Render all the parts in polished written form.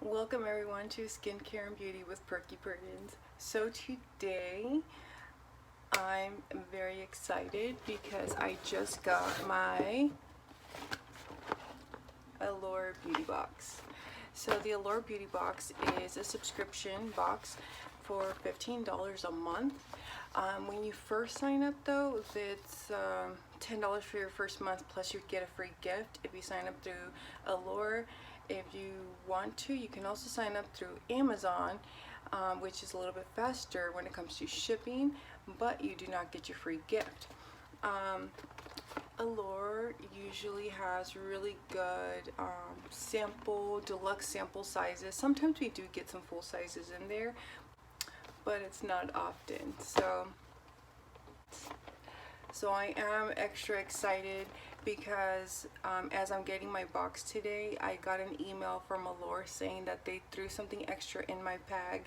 Welcome everyone to Skincare and Beauty with Perky Perkins. So today I'm very excited because I just got my Allure Beauty Box. So the Allure Beauty Box is a subscription box for $15 a month. When you first sign up though, it's $10 for your first month, plus you get a free gift if you sign up through Allure. If you want to, you can also sign up through Amazon, which is a little bit faster when it comes to shipping, but you do not get your free gift. Allure usually has really good deluxe sample sizes. Sometimes we do get some full sizes in there, but it's not often. So I am extra excited because as I'm getting my box today, I got an email from Allure saying that they threw something extra in my bag,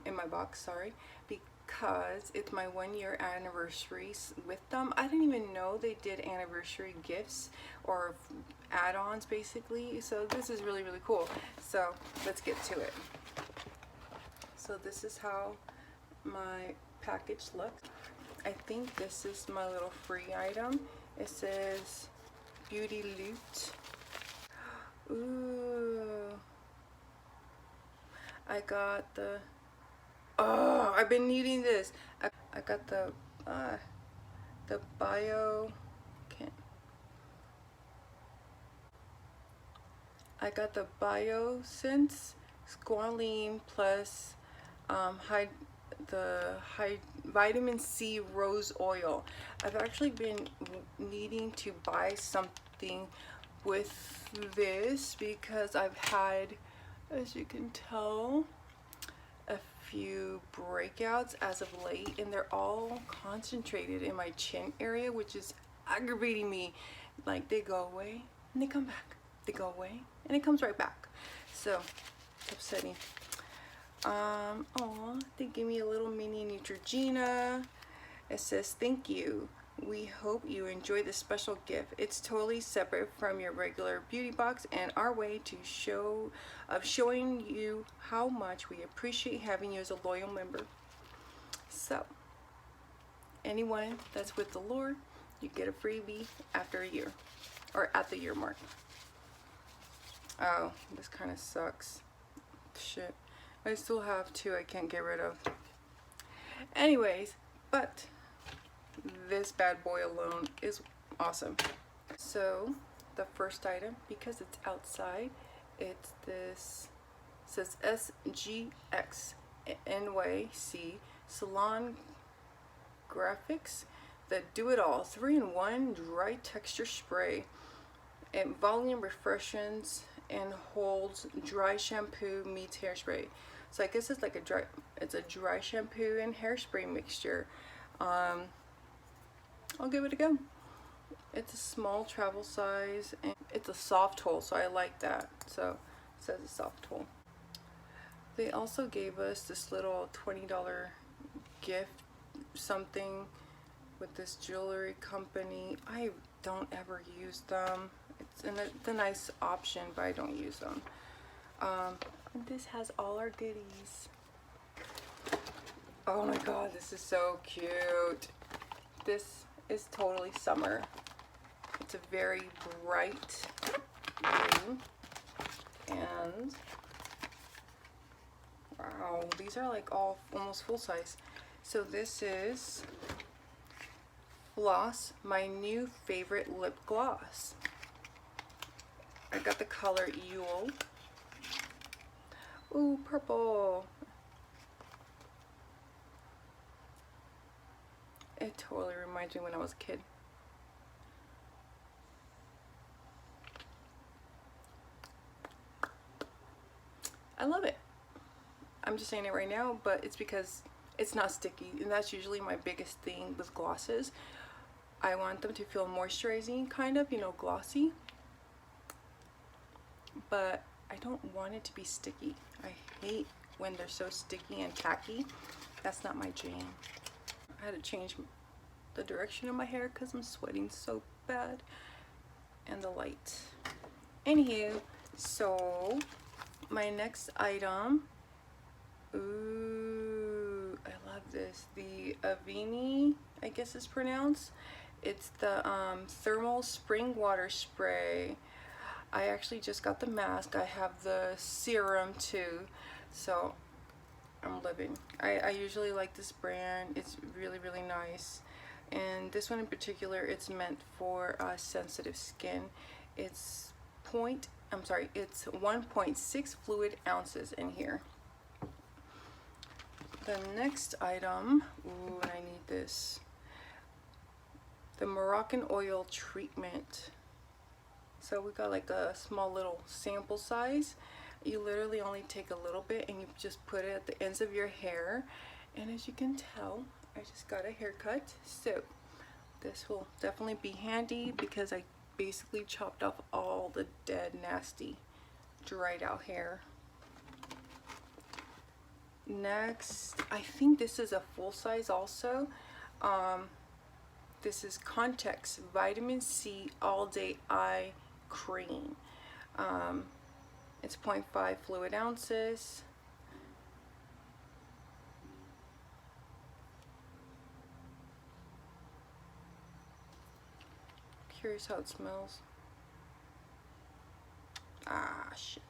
in my box, sorry, because it's my 1-year anniversary with them. I didn't even know they did anniversary gifts or add-ons basically, so this is really cool. So let's get to it. So this is how my package looks. I think this is my little free item. It says Beauty Loot. Ooh. I got the, oh, I've been needing this. I got the Bio, I got the BioSense Squalane plus vitamin C rose oil. I've actually been needing to buy something with this because I've had, as you can tell, a few breakouts as of late, and they're all concentrated in my chin area, which is aggravating me. Like, they go away and they come back, they go away and it comes right back, so it's upsetting. Aw, they gave me a little mini Neutrogena. It says, thank you. We hope you enjoy this special gift. It's totally separate from your regular beauty box and our way to showing you how much we appreciate having you as a loyal member. So, anyone that's with Allure, you get a freebie after a year, or at the year mark. Oh, this kind of sucks. Shit. I still have two I can't get rid of. Anyways, but this bad boy alone is awesome. So the first item, because it's outside, it's this, it says SGX NYX Salon Graphics, the do-it-all 3-in-1 dry texture spray. It volume refreshes and holds dry shampoo meets hairspray. So I guess it's like it's a dry shampoo and hairspray mixture. I'll give it a go. It's a small travel size and it's a soft hold, so I like that. So it says a soft hold. They also gave us this little $20 gift something with this jewelry company. I don't ever use them. It's a nice option, but I don't use them. And this has all our goodies. Oh my god, this is so cute. This is totally summer. It's a very bright blue. And wow, these are like all almost full size. So this is Floss, my new favorite lip gloss. I got the color Yule. Ooh, purple. It totally reminds me when I was a kid. I love it. I'm just saying it right now, but it's because it's not sticky, and that's usually my biggest thing with glosses. I want them to feel moisturizing, kind of, you know, glossy, but I don't want it to be sticky. I hate when they're so sticky and tacky. That's not my jam. I had to change the direction of my hair because I'm sweating so bad, and the light. Anywho, so My next item, ooh, I love this. The Avene, I guess it's pronounced. It's the Thermal Spring Water Spray. I actually just got the mask. I have the serum too, so I'm living. I usually like this brand. It's really, really nice. And this one in particular, it's meant for sensitive skin. It's it's 1.6 fluid ounces in here. The next item, ooh, and I need this. The Moroccanoil treatment. So we got like a small little sample size. You literally only take a little bit and you just put it at the ends of your hair. And as you can tell, I just got a haircut. So this will definitely be handy because I basically chopped off all the dead, nasty, dried out hair. Next, I think this is a full size also. This is Context Vitamin C All Day Eye Cream. It's 0.5 fluid ounces. Curious how it smells. Ah, shit.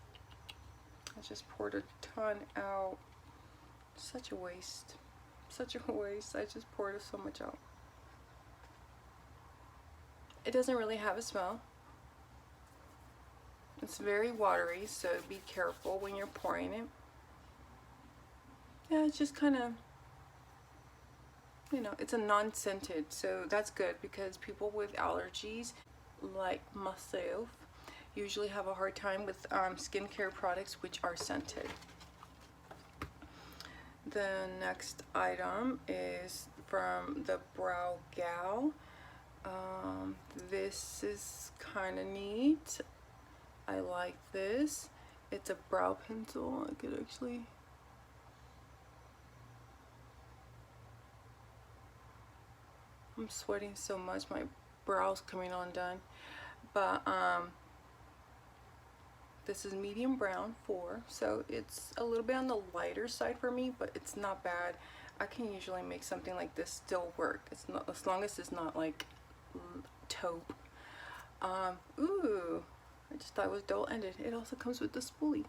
I just poured a ton out. Such a waste. Such a waste. I just poured so much out. It doesn't really have a smell. It's very watery, so be careful when you're pouring it. Yeah, it's just kind of, you know, it's a non-scented, so that's good because people with allergies, like myself, usually have a hard time with skincare products which are scented. The next item is from the Brow Gal. This is kind of neat. I like this. It's a brow pencil. I could actually... I'm sweating so much, my brow's coming undone. But this is medium brown 4, so it's a little bit on the lighter side for me, but it's not bad. I can usually make something like this still work. It's not, as long as it's not like taupe. Ooh, I just thought it was dull-ended. It also comes with the spoolie.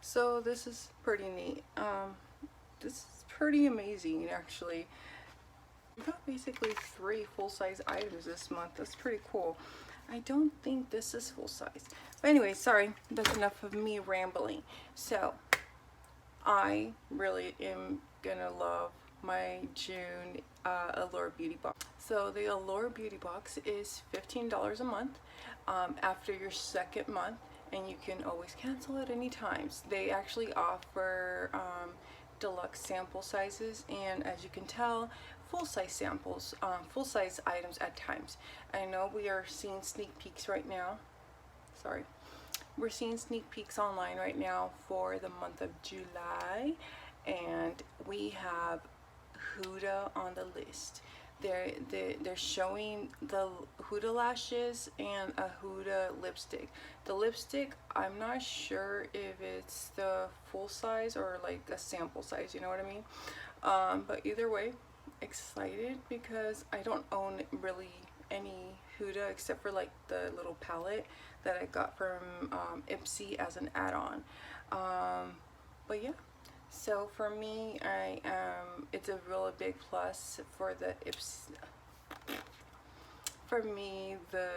So this is pretty neat. This is pretty amazing, actually. We got basically 3 full-size items this month. That's pretty cool. I don't think this is full size. But anyway, sorry, that's enough of me rambling. So, I really am gonna love my June Allure Beauty Box. So the Allure Beauty Box is $15 a month after your second month, and you can always cancel at any times. They actually offer deluxe sample sizes, and as you can tell, full-size samples, full-size items at times. I know we are seeing sneak peeks right now. Sorry. We're seeing sneak peeks online right now for the month of July, and we have Huda on the list. They're showing the Huda lashes and a Huda lipstick. The lipstick, I'm not sure if it's the full size or like a sample size, you know what I mean? But either way, excited because I don't own really any Huda except for like the little palette that I got from Ipsy as an add-on. But yeah, so for me, it's a really big plus for the Ipsy. For me, the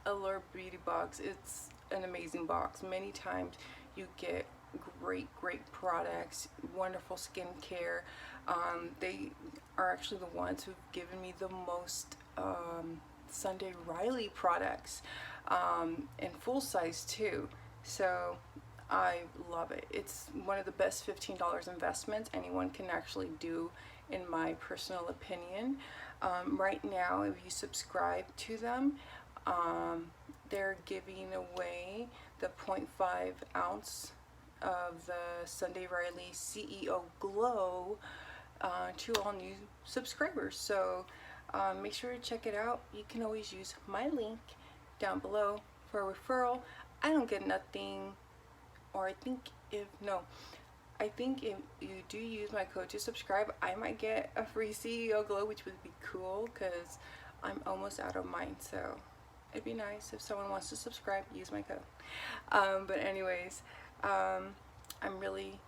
Allure Beauty Box, it's an amazing box. Many times you get great products, wonderful skincare. They are actually the ones who've given me the most Sunday Riley products, and full size too. So I love it. It's one of the best $15 investments anyone can actually do, in my personal opinion. Right now, if you subscribe to them, they're giving away the 0.5 ounce of the Sunday Riley CEO Glow to all new subscribers. So make sure to check it out. You can always use my link down below for a referral. I don't get nothing, or I think if you do use my code to subscribe, I might get a free CEO glow, which would be cool because I'm almost out of mine. So it'd be nice if someone wants to subscribe, use my code. But anyways, I'm really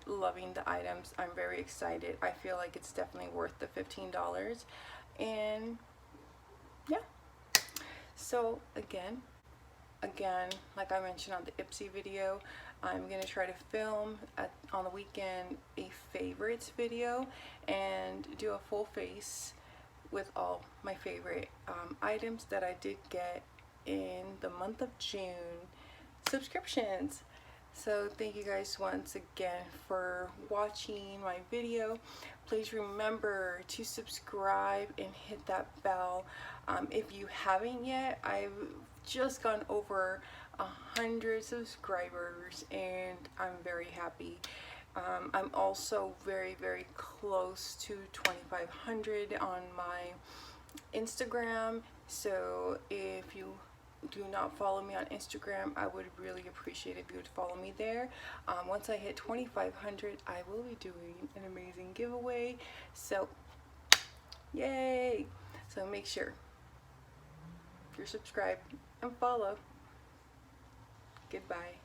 loving the items. I'm very excited. I feel like it's definitely worth the $15. And yeah. So again, like I mentioned on the Ipsy video, I'm gonna try to film on the weekend a favorites video and do a full face with all my favorite items that I did get in the month of June subscriptions. So thank you guys once again for watching my video. Please remember to subscribe and hit that bell. If you haven't yet, I've just gone over 100 subscribers and I'm very happy. I'm also very close to 2,500 on my Instagram, so if you do not follow me on Instagram, I would really appreciate if you would follow me there. Once I hit 2,500, I will be doing an amazing giveaway, so yay! So make sure you're subscribed and follow. Goodbye.